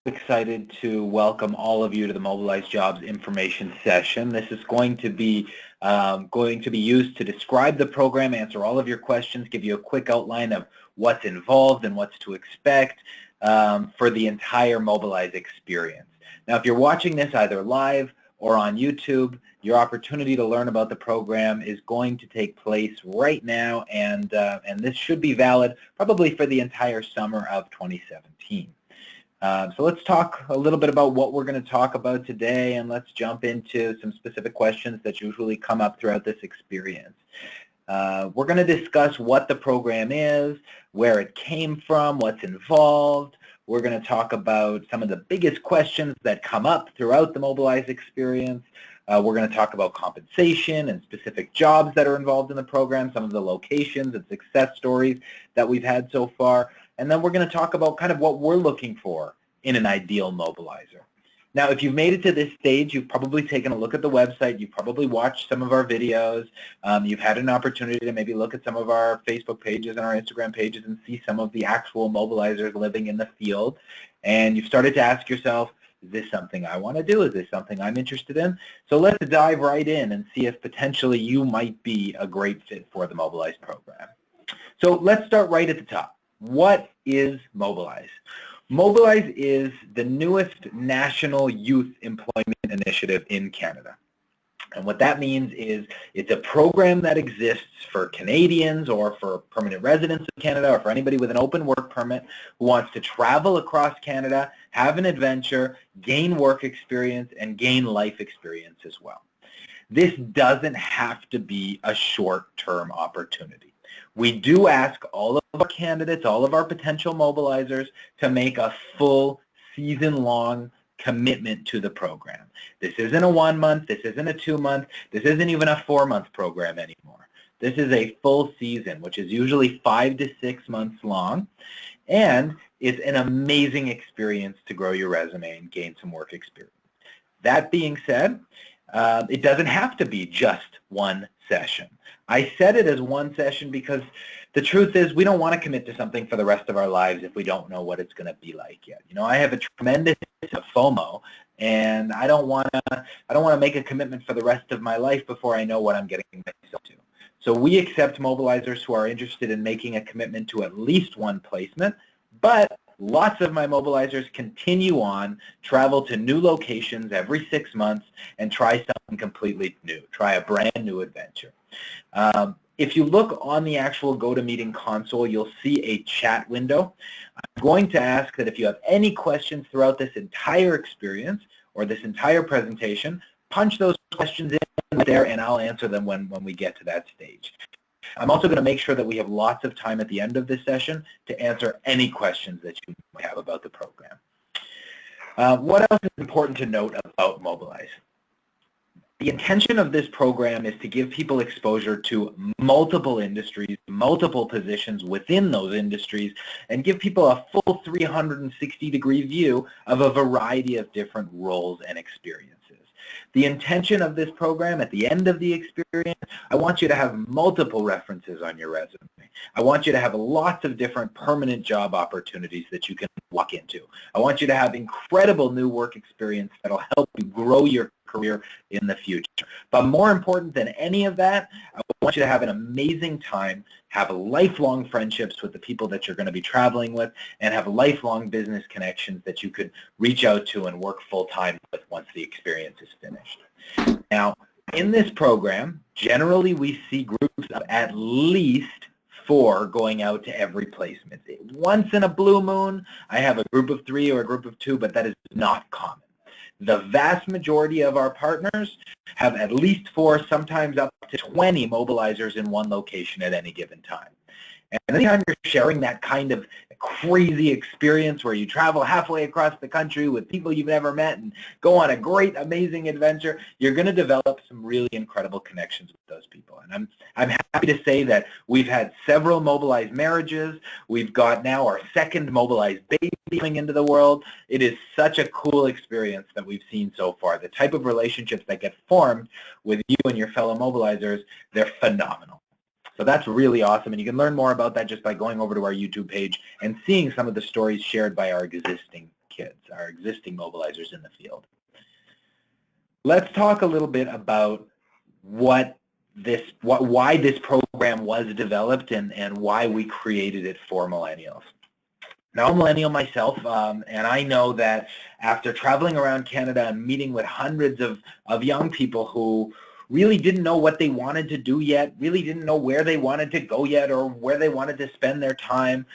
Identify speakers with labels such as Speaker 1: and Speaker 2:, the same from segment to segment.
Speaker 1: excited to welcome all of you to the Mobilize Jobs information session. This is going to be used to describe the program, answer all of your questions, give you a quick outline of what's involved and what's to expect for the entire Mobilize experience. Now, if you're watching this either live or on YouTube, your opportunity to learn about the program is going to take place right now, and this should be valid probably for the entire summer of 2017. So let's talk a little bit about what we're going to talk about today, and let's jump into some specific questions that usually come up throughout this experience. We're going to discuss what the program is, where it came from, what's involved. We're going to talk about some of the biggest questions that come up throughout the Mobilize experience. We're going to talk about compensation and specific jobs that are involved in the program, some of the locations and success stories that we've had so far. And then we're going to talk about kind of what we're looking for in an ideal mobilizer. Now, if you've made it to this stage, you've probably taken a look at the website, you've probably watched some of our videos, you've had an opportunity to maybe look at some of our Facebook pages and our Instagram pages and see some of the actual mobilizers living in the field, and you've started to ask yourself, is this something I want to do? Is this something I'm interested in? So let's dive right in and see if potentially you might be a great fit for the Mobilize program. So let's start right at the top. What is Mobilize? Mobilize is the newest national youth employment initiative in Canada. And what that means is it's a program that exists for Canadians or for permanent residents of Canada or for anybody with an open work permit who wants to travel across Canada, have an adventure, gain work experience, and gain life experience as well. This doesn't have to be a short-term opportunity. We do ask all of our candidates, all of our potential mobilizers, to make a full season-long commitment to the program. This isn't a 1 month, this isn't a 2 month, this isn't even a 4 month program anymore. This is a full season, which is usually 5 to 6 months long, and it's an amazing experience to grow your resume and gain some work experience. That being said, it doesn't have to be just one session. I said it as one session because the truth is we don't want to commit to something for the rest of our lives if we don't know what it's going to be like yet. You know, I have a tremendous FOMO, and I don't want to make a commitment for the rest of my life before I know what I'm getting myself to. So we accept mobilizers who are interested in making a commitment to at least one placement, but lots of my mobilizers continue on, travel to new locations every 6 months, and try something completely new, try a brand new adventure. If you look on the actual GoToMeeting console, you'll see a chat window. I'm going to ask that if you have any questions throughout this entire experience or this entire presentation, punch those questions in there and I'll answer them when we get to that stage. I'm also going to make sure that we have lots of time at the end of this session to answer any questions that you might have about the program. What else is important to note about Mobilize? The intention of this program is to give people exposure to multiple industries, multiple positions within those industries, and give people a full 360-degree view of a variety of different roles and experiences. The intention of this program, at the end of the experience, I want you to have multiple references on your resume. I want you to have lots of different permanent job opportunities that you can walk into. I want you to have incredible new work experience that will help you grow your career in the future. But more important than any of that, I want you to have an amazing time, have lifelong friendships with the people that you're going to be traveling with, and have lifelong business connections that you could reach out to and work full-time with once the experience is finished. Now, in this program, generally we see groups of at least 4 going out to every placement. Once in a blue moon, I have a group of 3 or a group of 2, but that is not common. The vast majority of our partners have at least 4, sometimes up to 20 mobilizers in one location at any given time. And anytime you're sharing that kind of crazy experience where you travel halfway across the country with people you've never met and go on a great, amazing adventure, you're going to develop some really incredible connections with those people. And I'm happy to say that we've had several Mobilize marriages. We've got now our second Mobilize baby coming into the world. It is such a cool experience that we've seen so far. The type of relationships that get formed with you and your fellow mobilizers, they're phenomenal. So that's really awesome, and you can learn more about that just by going over to our YouTube page and seeing some of the stories shared by our existing kids, our existing mobilizers in the field. Let's talk a little bit about why this program was developed and why we created it for millennials. Now, I'm a millennial myself, and I know that after traveling around Canada and meeting with hundreds of young people who really didn't know what they wanted to do yet, really didn't know where they wanted to go yet or where they wanted to spend their time,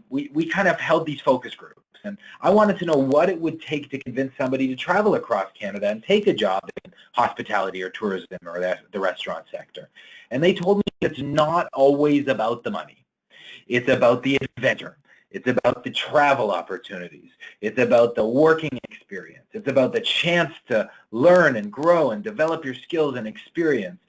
Speaker 1: we kind of held these focus groups. And I wanted to know what it would take to convince somebody to travel across Canada and take a job in hospitality or tourism or the restaurant sector. And they told me it's not always about the money. It's about the adventure. It's about the travel opportunities. It's about the working experience. It's about the chance to learn and grow and develop your skills and experience.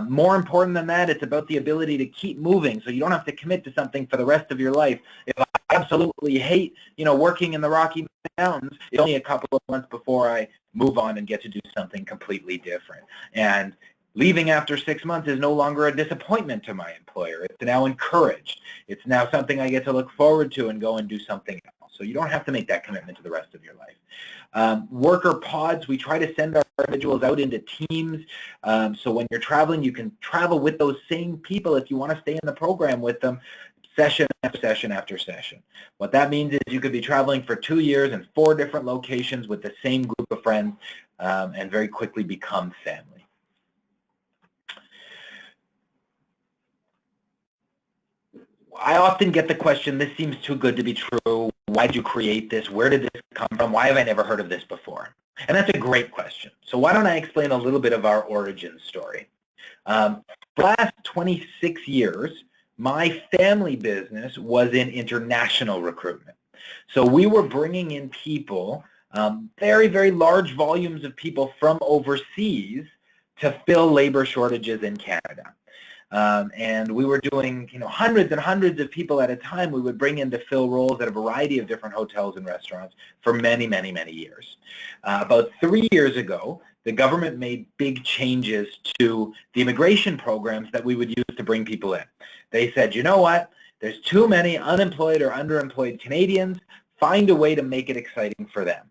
Speaker 1: More important than that, it's about the ability to keep moving so you don't have to commit to something for the rest of your life. If I absolutely hate, working in the Rocky Mountains, it's only a couple of months before I move on and get to do something completely different. And leaving after 6 months is no longer a disappointment to my employer. It's now encouraged. It's now something I get to look forward to and go and do something else. So you don't have to make that commitment to the rest of your life. Worker pods, we try to send our individuals out into teams. So when you're traveling, you can travel with those same people if you want to stay in the program with them session after session after session. What that means is you could be traveling for 2 years in 4 different locations with the same group of friends and very quickly become family. I often get the question, this seems too good to be true. Why did you create this? Where did this come from? Why have I never heard of this before? And that's a great question. So why don't I explain a little bit of our origin story? For the last 26 years, my family business was in international recruitment. So we were bringing in people, very, very large volumes of people from overseas to fill labor shortages in Canada. And we were doing, hundreds and hundreds of people at a time we would bring in to fill roles at a variety of different hotels and restaurants for many, many, many years. About 3 years ago, the government made big changes to the immigration programs that we would use to bring people in. They said, you know what? There's too many unemployed or underemployed Canadians. Find a way to make it exciting for them.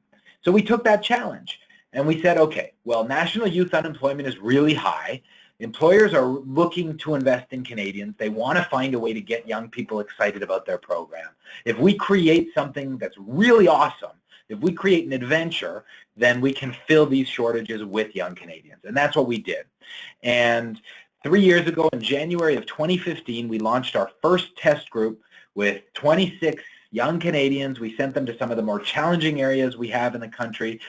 Speaker 1: So we took that challenge and we said, okay, well, national youth unemployment is really high. Employers are looking to invest in Canadians. They want to find a way to get young people excited about their program. If we create something that's really awesome, if we create an adventure, then we can fill these shortages with young Canadians. And that's what we did. And 3 years ago, in January of 2015, we launched our first test group with 26 young Canadians. We sent them to some of the more challenging areas we have in the country.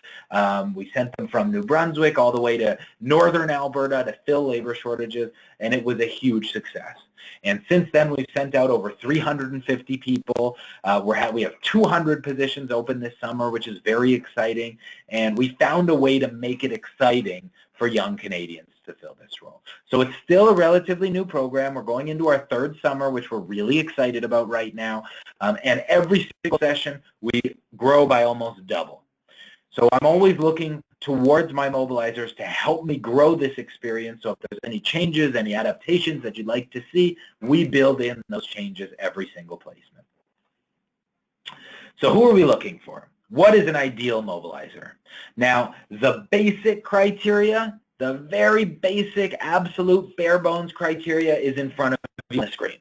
Speaker 1: We sent them from New Brunswick all the way to northern Alberta to fill labor shortages, and it was a huge success. And since then, we've sent out over 350 people. We have 200 positions open this summer, which is very exciting. And we found a way to make it exciting for young Canadians to fill this role. So it's still a relatively new program. We're going into our 3rd summer, which we're really excited about right now. And every single session, we grow by almost double. So I'm always looking towards my mobilizers to help me grow this experience. So if there's any changes, any adaptations that you'd like to see, we build in those changes every single placement. So who are we looking for? What is an ideal mobilizer? Now, the basic criteria, the very basic, absolute bare bones criteria is in front of you on the screen.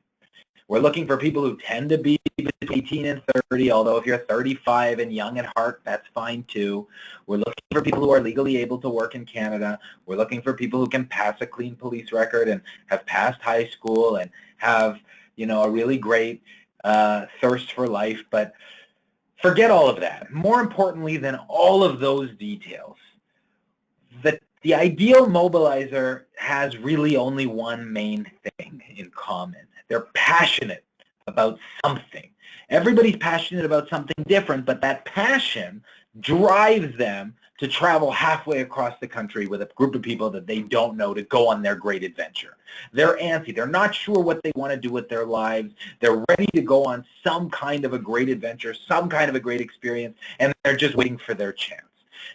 Speaker 1: We're looking for people who tend to be between 18 and 30, although if you're 35 and young at heart, that's fine too. We're looking for people who are legally able to work in Canada. We're looking for people who can pass a clean police record and have passed high school and have, a really great thirst for life. But forget all of that. More importantly than all of those details, the ideal mobilizer has really only one main thing in common. They're passionate about something. Everybody's passionate about something different, but that passion drives them to travel halfway across the country with a group of people that they don't know to go on their great adventure. They're antsy. They're not sure what they want to do with their lives. They're ready to go on some kind of a great adventure, some kind of a great experience, and they're just waiting for their chance.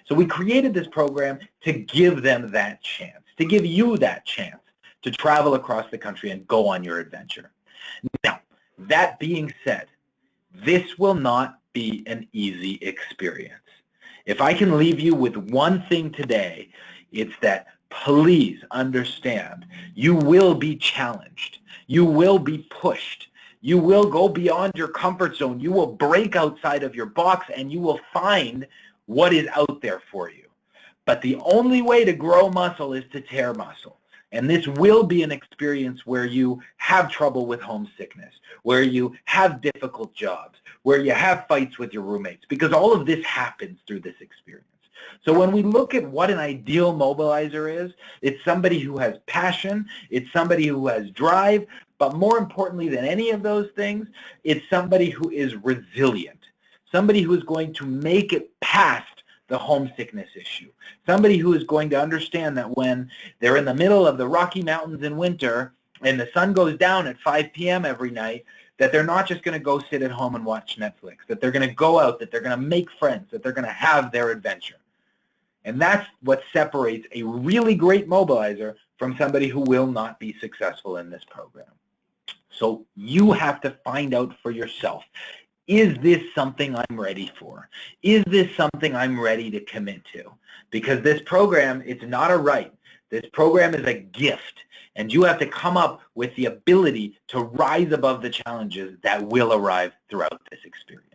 Speaker 1: So we created this program to give them that chance, to give you that chance to travel across the country and go on your adventure. Now, that being said, this will not be an easy experience. If I can leave you with one thing today, it's that please understand you will be challenged. You will be pushed. You will go beyond your comfort zone. You will break outside of your box and you will find what is out there for you. But the only way to grow muscle is to tear muscle. And this will be an experience where you have trouble with homesickness, where you have difficult jobs, where you have fights with your roommates, because all of this happens through this experience. So when we look at what an ideal mobilizer is, it's somebody who has passion, it's somebody who has drive, but more importantly than any of those things, it's somebody who is resilient, somebody who is going to make it past the homesickness issue, somebody who is going to understand that when they're in the middle of the Rocky Mountains in winter and the sun goes down at 5 p.m. every night, that they're not just going to go sit at home and watch Netflix, that they're going to go out, that they're going to make friends, that they're going to have their adventure. And that's what separates a really great mobilizer from somebody who will not be successful in this program. So you have to find out for yourself, is this something I'm ready for? Is this something I'm ready to commit to? Because this program, it's not a right. This program is a gift, and you have to come up with the ability to rise above the challenges that will arrive throughout this experience.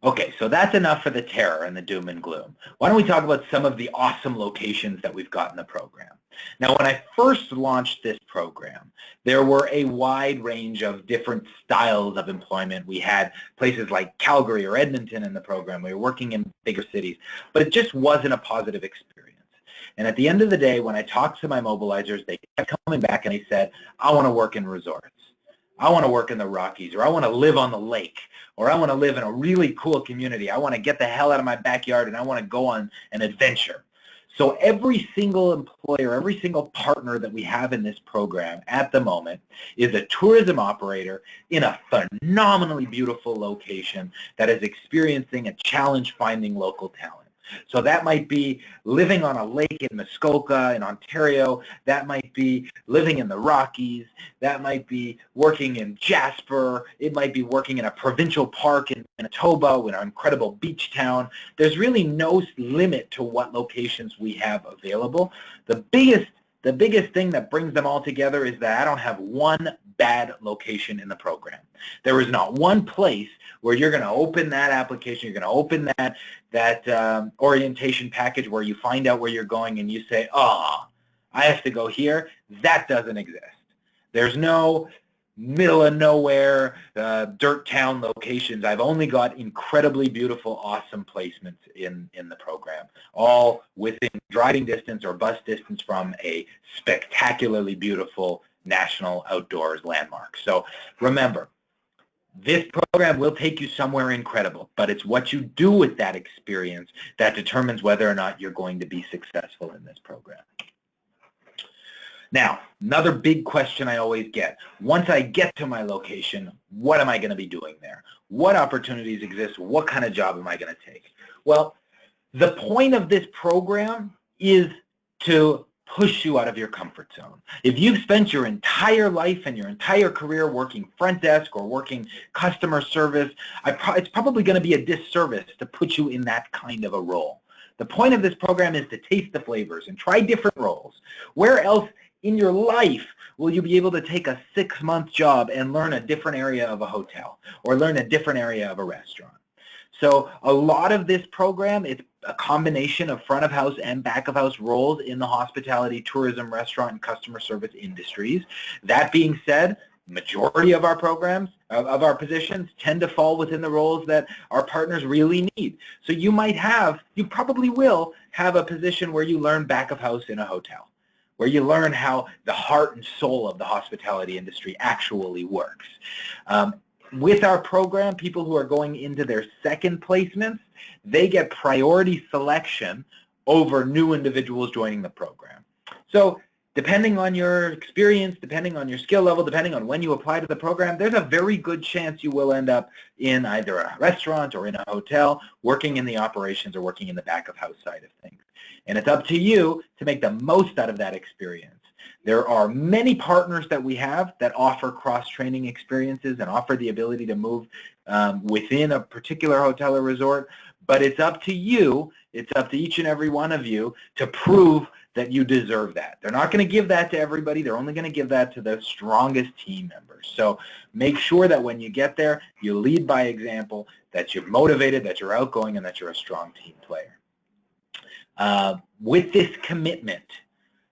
Speaker 1: Okay, so that's enough for the terror and the doom and gloom. Why don't we talk about some of the awesome locations that we've got in the program? Now, when I first launched this program, there were a wide range of different styles of employment. We had places like Calgary or Edmonton in the program. We were working in bigger cities, but it just wasn't a positive experience. And at the end of the day, when I talked to my mobilizers, they kept coming back and they said, I want to work in resorts. I want to work in the Rockies, or I want to live on the lake, or I want to live in a really cool community. I want to get the hell out of my backyard and I want to go on an adventure. So every single employer, every single partner that we have in this program at the moment is a tourism operator in a phenomenally beautiful location that is experiencing a challenge finding local talent. So that might be living on a lake in Muskoka in Ontario. That might be living in the Rockies. That might be working in Jasper. It might be working in a provincial park in Manitoba, in an incredible beach town. There's really no limit to what locations we have available. The biggest thing that brings them all together is that I don't have one bad location in the program. There is not one place where you're going to open that application, you're going to open that orientation package where you find out where you're going and you say, oh, I have to go here. That doesn't exist. There's no middle of nowhere dirt town locations. I've only got incredibly beautiful, awesome placements in the program, all within driving distance or bus distance from a spectacularly beautiful national outdoors landmark. So remember, this program will take you somewhere incredible, but it's what you do with that experience that determines whether or not you're going to be successful in this program. Now, another big question I always get, once I get to my location, what am I going to be doing there? What opportunities exist? What kind of job am I going to take? Well, the point of this program is to push you out of your comfort zone. If you've spent your entire life and your entire career working front desk or working customer service, it's probably going to be a disservice to put you in that kind of a role. The point of this program is to taste the flavors and try different roles. Where else in your life will you be able to take a 6-month job and learn a different area of a hotel or learn a different area of a restaurant? So a lot of this program, it's a combination of front of house and back of house roles in the hospitality, tourism, restaurant, and customer service industries. That being said, majority of our programs, of our positions, tend to fall within the roles that our partners really need. So you probably will have a position where you learn back of house in a hotel, where you learn how the heart and soul of the hospitality industry actually works. With our program, people who are going into their second placements, they get priority selection over new individuals joining the program. So depending on your experience, depending on your skill level, depending on when you apply to the program, there's a very good chance you will end up in either a restaurant or in a hotel, working in the operations or working in the back of house side of things. And it's up to you to make the most out of that experience. There are many partners that we have that offer cross-training experiences and offer the ability to move within a particular hotel or resort, but it's up to you, it's up to each and every one of you to prove that you deserve that. They're not going to give that to everybody. They're only going to give that to the strongest team members. So make sure that when you get there, you lead by example, that you're motivated, that you're outgoing, and that you're a strong team player. With this commitment,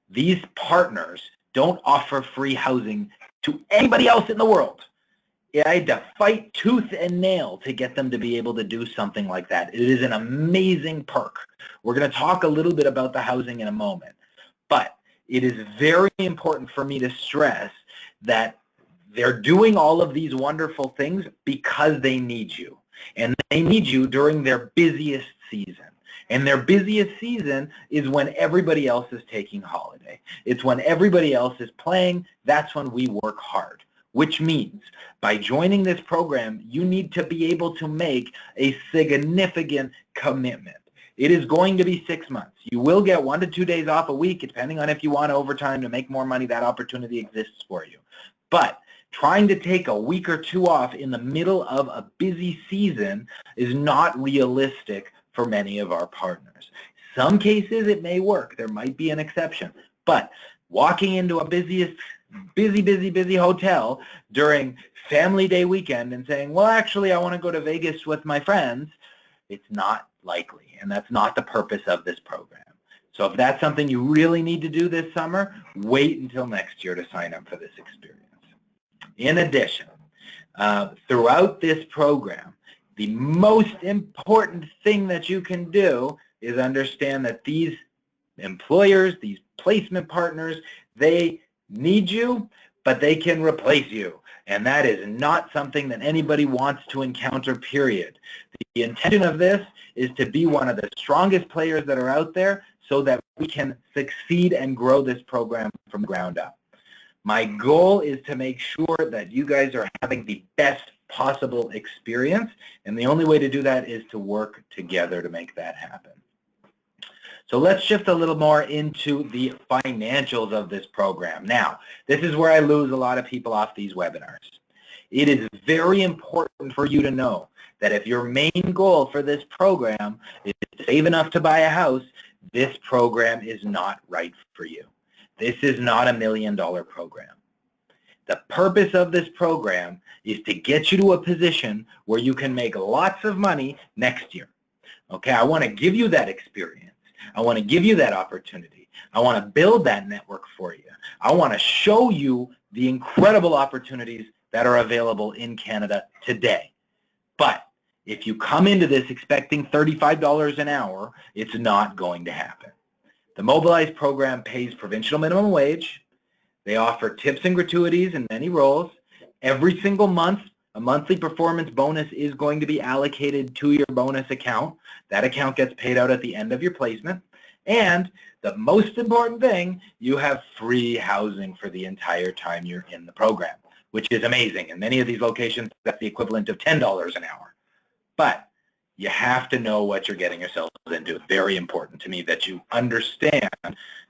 Speaker 1: these partners don't offer free housing to anybody else in the world. I had to fight tooth and nail to get them to be able to do something like that. It is an amazing perk. We're going to talk a little bit about the housing in a moment, but it is very important for me to stress that they're doing all of these wonderful things because they need you, and they need you during their busiest season. And their busiest season is when everybody else is taking holiday. It's when everybody else is playing. That's when we work hard, which means by joining this program, you need to be able to make a significant commitment. It is going to be 6 months. You will get 1 to 2 days off a week, depending on if you want overtime to make more money. That opportunity exists for you. But trying to take a week or two off in the middle of a busy season is not realistic for many of our partners. Some cases it may work. There might be an exception. But walking into a busy hotel during family day weekend and saying, well, actually, I want to go to Vegas with my friends, it's not likely, and that's not the purpose of this program. So if that's something you really need to do this summer, wait until next year to sign up for this experience. In addition, throughout this program, the most important thing that you can do is understand that these employers, these placement partners, they need you, but they can replace you. And that is not something that anybody wants to encounter, period. The intention of this is to be one of the strongest players that are out there so that we can succeed and grow this program from the ground up. My goal is to make sure that you guys are having the best possible experience, and the only way to do that is to work together to make that happen. So let's shift a little more into the financials of this program. Now, this is where I lose a lot of people off these webinars. It is very important for you to know that if your main goal for this program is to save enough to buy a house, this program is not right for you. This is not a $1 million program. The purpose of this program is to get you to a position where you can make lots of money next year. Okay, I want to give you that experience. I want to give you that opportunity. I want to build that network for you. I want to show you the incredible opportunities that are available in Canada today. But if you come into this expecting $35 an hour, it's not going to happen. The Mobilize program pays provincial minimum wage. They offer tips and gratuities in many roles. Every single month, a monthly performance bonus is going to be allocated to your bonus account. That account gets paid out at the end of your placement. And the most important thing, you have free housing for the entire time you're in the program, which is amazing. In many of these locations, that's the equivalent of $10 an hour. But you have to know what you're getting yourselves into. It's very important to me that you understand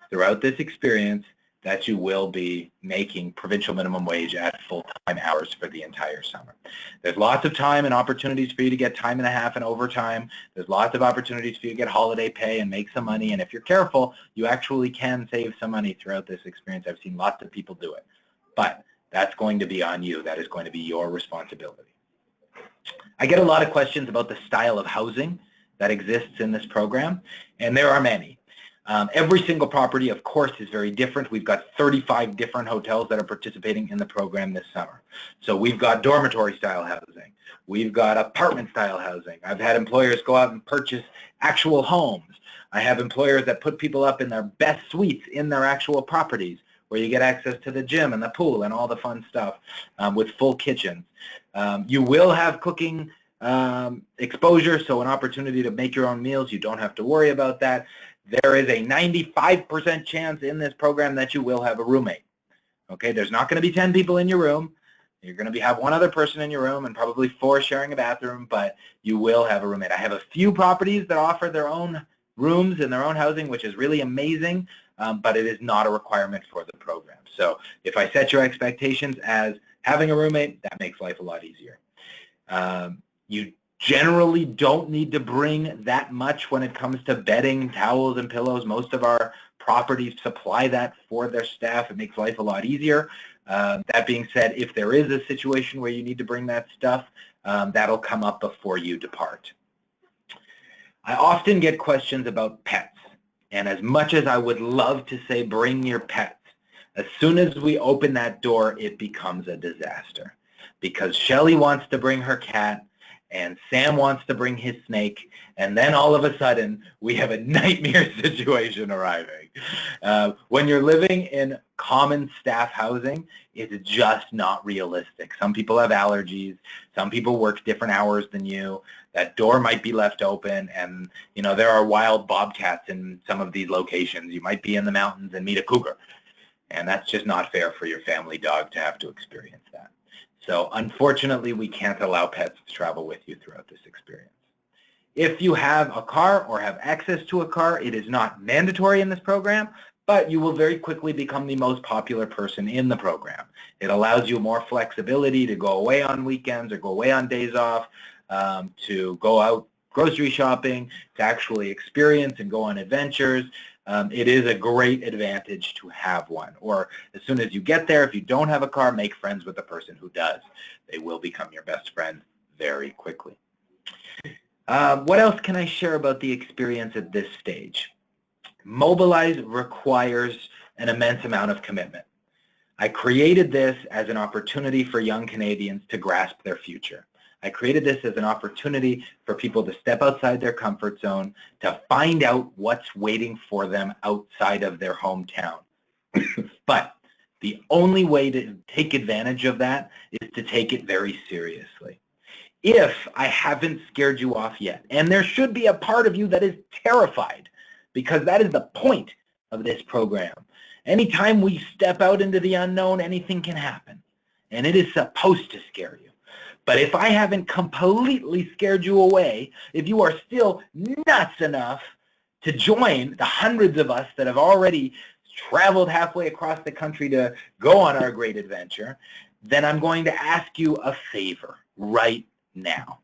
Speaker 1: throughout this experience that you will be making provincial minimum wage at full-time hours for the entire summer. There's lots of time and opportunities for you to get time and a half and overtime. There's lots of opportunities for you to get holiday pay and make some money. And if you're careful, you actually can save some money throughout this experience. I've seen lots of people do it. But that's going to be on you. That is going to be your responsibility. I get a lot of questions about the style of housing that exists in this program, and there are many. Every single property, of course, is very different. We've got 35 different hotels that are participating in the program this summer. So we've got dormitory-style housing. We've got apartment-style housing. I've had employers go out and purchase actual homes. I have employers that put people up in their best suites in their actual properties, where you get access to the gym and the pool and all the fun stuff with full kitchens. You will have cooking exposure, so an opportunity to make your own meals. You don't have to worry about that. There is a 95% chance in this program that you will have a roommate. Okay, there's not going to be 10 people in your room. You're going to have one other person in your room and probably 4 sharing a bathroom, but you will have a roommate. I have a few properties that offer their own rooms and their own housing, which is really amazing. but it is not a requirement for the program. So if I set your expectations as having a roommate, that makes life a lot easier. You generally don't need to bring that much when it comes to bedding, towels, and pillows. Most of our properties supply that for their staff. It makes life a lot easier. That being said, if there is a situation where you need to bring that stuff, that'll come up before you depart. I often get questions about pets, and as much as I would love to say bring your pets, as soon as we open that door, it becomes a disaster, because Shelly wants to bring her cat, and Sam wants to bring his snake, and then all of a sudden we have a nightmare situation arriving. When you're living in common staff housing, it's just not realistic. Some people have allergies, some people work different hours than you, that door might be left open, and you know there are wild bobcats in some of these locations. You might be in the mountains and meet a cougar, and that's just not fair for your family dog to have to experience that. So unfortunately, we can't allow pets to travel with you throughout this experience. If you have a car or have access to a car, it is not mandatory in this program, but you will very quickly become the most popular person in the program. It allows you more flexibility to go away on weekends or go away on days off, to go out grocery shopping, to actually experience and go on adventures. It is a great advantage to have one. Or as soon as you get there, if you don't have a car, make friends with the person who does. They will become your best friend very quickly. What else can I share about the experience at this stage? Mobilize requires an immense amount of commitment. I created this as an opportunity for young Canadians to grasp their future. I created this as an opportunity for people to step outside their comfort zone, to find out what's waiting for them outside of their hometown. But the only way to take advantage of that is to take it very seriously. If I haven't scared you off yet, and there should be a part of you that is terrified, because that is the point of this program. Anytime we step out into the unknown, anything can happen, and it is supposed to scare you. But if I haven't completely scared you away, if you are still nuts enough to join the hundreds of us that have already traveled halfway across the country to go on our great adventure, then I'm going to ask you a favor right now.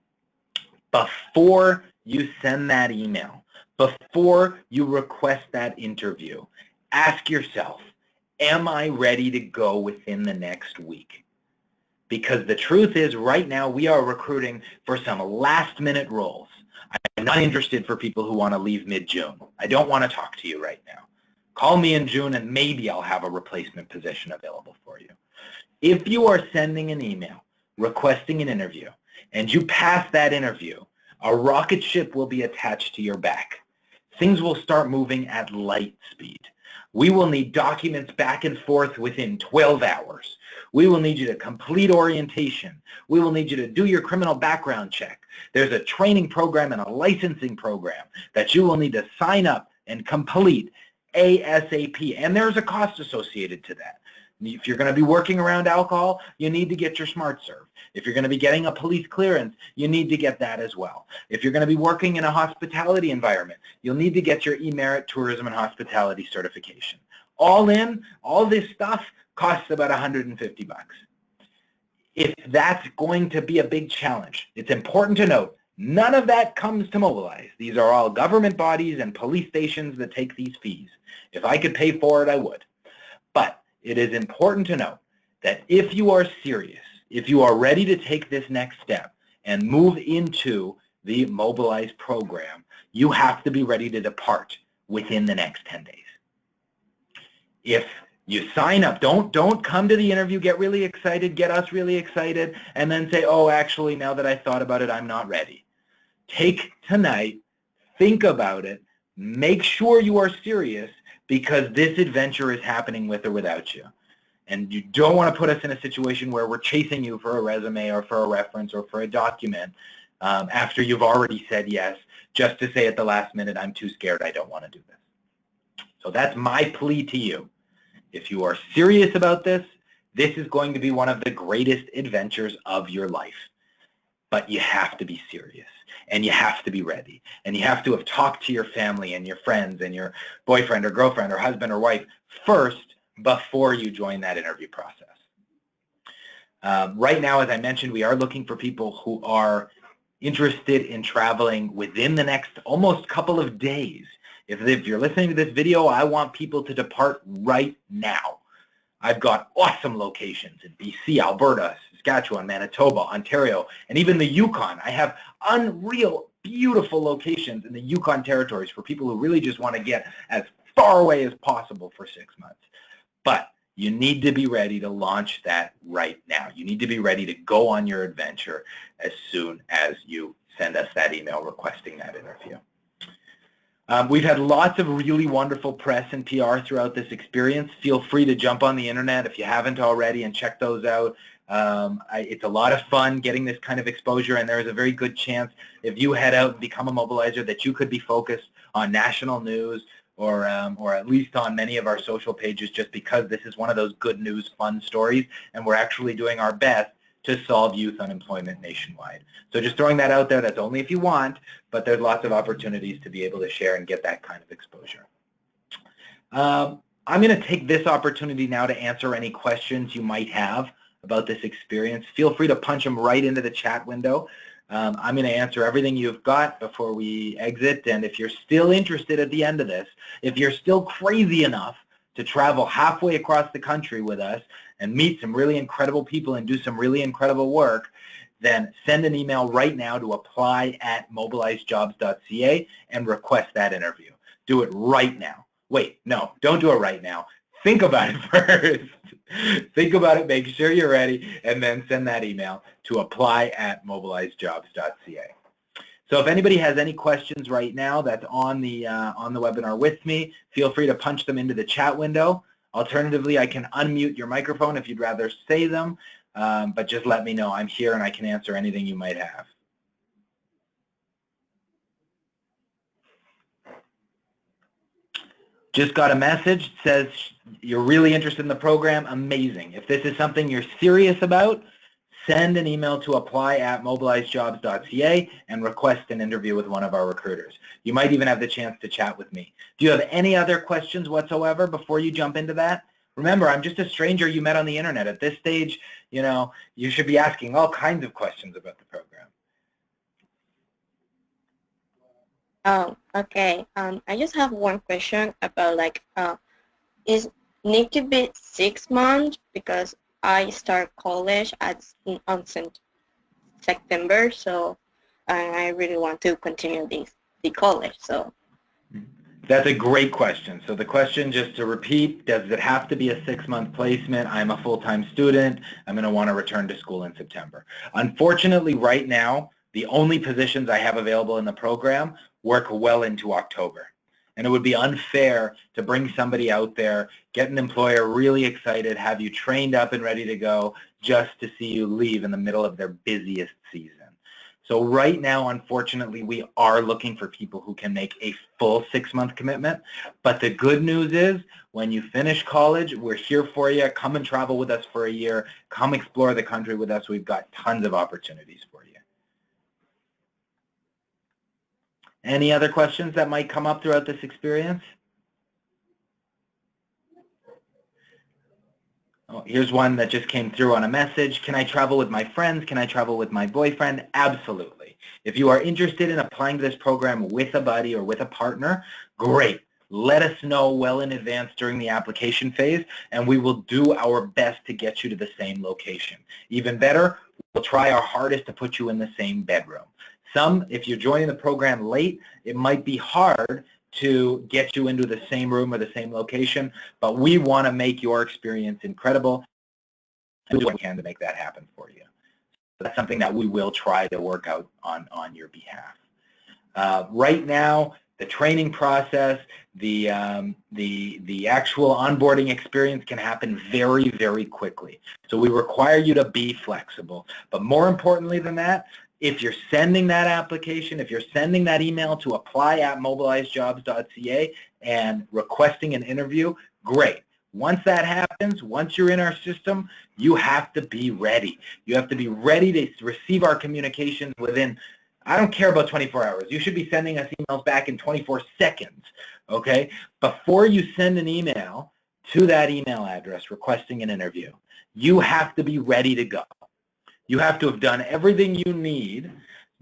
Speaker 1: Before you send that email, before you request that interview, ask yourself, am I ready to go within the next week? Because the truth is, right now, we are recruiting for some last-minute roles. I'm not interested for people who want to leave mid-June. I don't want to talk to you right now. Call me in June, and maybe I'll have a replacement position available for you. If you are sending an email requesting an interview, and you pass that interview, a rocket ship will be attached to your back. Things will start moving at light speed. We will need documents back and forth within 12 hours. We will need you to complete orientation. We will need you to do your criminal background check. There's a training program and a licensing program that you will need to sign up and complete ASAP. And there's a cost associated to that. If you're going to be working around alcohol, you need to get your SmartServe. If you're going to be getting a police clearance, you need to get that as well. If you're going to be working in a hospitality environment, you'll need to get your eMerit Tourism and Hospitality certification. All in, all this stuff costs about $150. If that's going to be a big challenge, it's important to note, none of that comes to Mobilize. These are all government bodies and police stations that take these fees. If I could pay for it, I would. But it is important to note that if you are serious, if you are ready to take this next step and move into the Mobilize program, you have to be ready to depart within the next 10 days. If you sign up, don't come to the interview, get really excited, get us really excited, and then say, oh, actually, now that I thought about it, I'm not ready. Take tonight, think about it, make sure you are serious, because this adventure is happening with or without you. And you don't want to put us in a situation where we're chasing you for a resume or for a reference or for a document after you've already said yes, just to say at the last minute, I'm too scared, I don't want to do this. So that's my plea to you. If you are serious about this, this is going to be one of the greatest adventures of your life. But you have to be serious. and you have to be ready. And you have to have talked to your family and your friends and your boyfriend or girlfriend or husband or wife first before you join that interview process. Right now, as I mentioned, we are looking for people who are interested in traveling within the next almost couple of days. If you're listening to this video, I want people to depart right now. I've got awesome locations in BC, Alberta, Saskatchewan, Manitoba, Ontario, and even the Yukon. I have unreal, beautiful locations in the Yukon territories for people who really just want to get as far away as possible for 6 months. But you need to be ready to launch that right now. You need to be ready to go on your adventure as soon as you send us that email requesting that interview. We've had lots of really wonderful press and PR throughout this experience. Feel free to jump on the internet if you haven't already and check those out. It's a lot of fun getting this kind of exposure, and there is a very good chance if you head out and become a mobilizer that you could be focused on national news or at least on many of our social pages, just because this is one of those good news, fun stories, and we're actually doing our best to solve youth unemployment nationwide. So just throwing that out there, that's only if you want, but there's lots of opportunities to be able to share and get that kind of exposure. I'm going to take this opportunity now to answer any questions you might have about this experience. Feel free to punch them right into the chat window. I'm going to answer everything you've got before we exit, and if you're still interested at the end of this, if you're still crazy enough to travel halfway across the country with us and meet some really incredible people and do some really incredible work, then send an email right now to apply@mobilizejobs.ca and request that interview. Do it right now. Wait, no, don't do it right now. Think about it first. Think about it, make sure you're ready, and then send that email to apply@mobilizejobs.ca. So if anybody has any questions right now that's on the webinar with me, feel free to punch them into the chat window. Alternatively, I can unmute your microphone if you'd rather say them, but just let me know. I'm here and I can answer anything you might have. Just got a message, says you're really interested in the program. Amazing. If this is something you're serious about, send an email to apply@mobilizejobs.ca and request an interview with one of our recruiters. You might even have the chance to chat with me. Do you have any other questions whatsoever before you jump into that? Remember, I'm just a stranger you met on the internet. At this stage, you know, you should be asking all kinds of questions about the program.
Speaker 2: Oh, okay. I just have one question about is need to be 6 months because I start college on September, so I really want to continue the college. So
Speaker 1: that's a great question. So the question, just to repeat, does it have to be a 6-month placement? I'm a full-time student. I'm going to want to return to school in September. Unfortunately, right now, the only positions I have available in the program work well into October. And it would be unfair to bring somebody out there, get an employer really excited, have you trained up and ready to go just to see you leave in the middle of their busiest season. So right now, unfortunately, we are looking for people who can make a full 6-month commitment. But the good news is when you finish college, we're here for you. Come and travel with us for a year. Come explore the country with us. We've got tons of opportunities for you. Any other questions that might come up throughout this experience? Oh, here's one that just came through on a message. Can I travel with my friends? Can I travel with my boyfriend? Absolutely. If you are interested in applying to this program with a buddy or with a partner, great. Let us know well in advance during the application phase, and we will do our best to get you to the same location. Even better, we'll try our hardest to put you in the same bedroom. If you're joining the program late, it might be hard to get you into the same room or the same location, but we want to make your experience incredible and do what we can to make that happen for you. So that's something that we will try to work out on your behalf. Right now, the training process, the actual onboarding experience can happen very, very quickly. So we require you to be flexible. But more importantly than that, if you're sending that application, if you're sending that email to apply@mobilizejobs.ca and requesting an interview, great. Once that happens, once you're in our system, you have to be ready. You have to be ready to receive our communications within I don't care about 24 hours. You should be sending us emails back in 24 seconds, okay? Before you send an email to that email address requesting an interview, you have to be ready to go. You have to have done everything you need.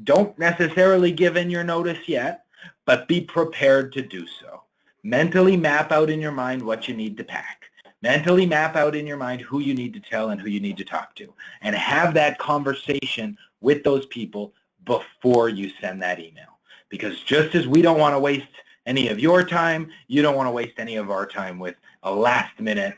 Speaker 1: Don't necessarily give in your notice yet, but be prepared to do so. Mentally map out in your mind what you need to pack. Mentally map out in your mind who you need to tell and who you need to talk to. And have that conversation with those people before you send that email. Because just as we don't want to waste any of your time, you don't want to waste any of our time with a last-minute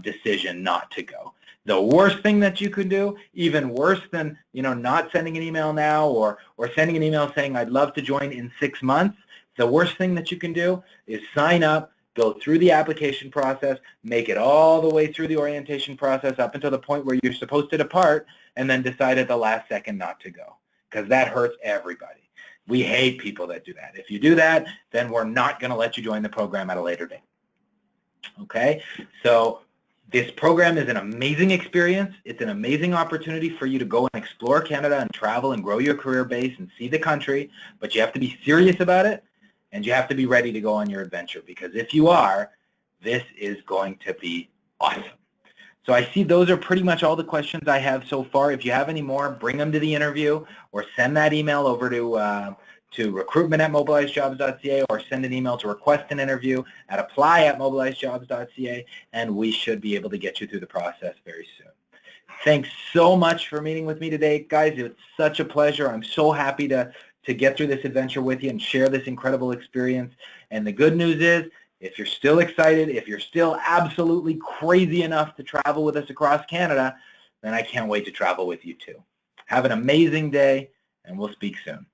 Speaker 1: decision not to go. The worst thing that you could do, even worse than not sending an email now or sending an email saying I'd love to join in 6 months, the worst thing that you can do is sign up, go through the application process, make it all the way through the orientation process up until the point where you're supposed to depart, and then decide at the last second not to go, because that hurts everybody. We hate people that do that. If you do that, then we're not going to let you join the program at a later date. Okay? So this program is an amazing experience. It's an amazing opportunity for you to go and explore Canada and travel and grow your career base and see the country, but you have to be serious about it, and you have to be ready to go on your adventure, because if you are, this is going to be awesome. So I see those are pretty much all the questions I have so far. If you have any more, bring them to the interview or send that email over to recruitment@mobilizejobs.ca, or send an email to request an interview at apply@mobilizejobs.ca, and we should be able to get you through the process very soon. Thanks so much for meeting with me today, guys. It's such a pleasure. I'm so happy to get through this adventure with you and share this incredible experience. And the good news is, if you're still excited, if you're still absolutely crazy enough to travel with us across Canada, then I can't wait to travel with you too. Have an amazing day, and we'll speak soon.